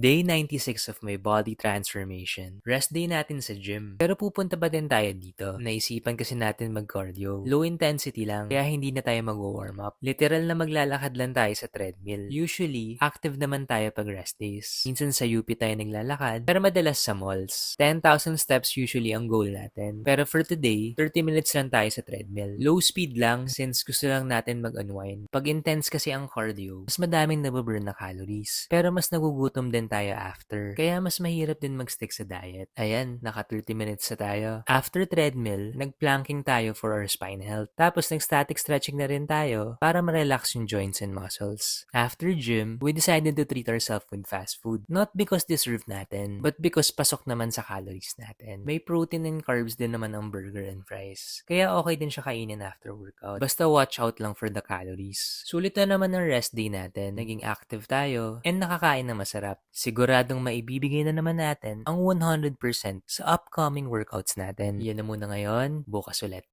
Day 96 of my body transformation. Rest day natin sa gym. Pero pupunta pa din tayo dito. Naisipan kasi natin mag-cardio. Low intensity lang, kaya hindi na tayo mag-warm up. Literal na maglalakad lang tayo sa treadmill. Usually, active naman tayo pag rest days. Minsan sa UP tayo naglalakad, pero madalas sa malls. 10,000 steps usually ang goal natin. Pero for today, 30 minutes lang tayo sa treadmill. Low speed lang since gusto lang natin mag-unwind. Pag intense kasi ang cardio, mas madaming nababurn na calories. Pero mas nagugutom din tayo after. Kaya mas mahirap din mag-stick sa diet. Ayan, naka 30 minutes na tayo. After treadmill, nag-planking tayo for our spine health. Tapos nag-static stretching na rin tayo para ma-relax yung joints and muscles. After gym, we decided to treat ourselves with fast food. Not because deserve natin, but because pasok naman sa calories natin. May protein and carbs din naman ang burger and fries. Kaya okay din siya kainin after workout. Basta watch out lang for the calories. Sulit na naman ang rest day natin. Naging active tayo and nakakain na masarap. Siguradong maibibigay na naman natin ang 100% sa upcoming workouts natin. Yan na muna ngayon, bukas ulit.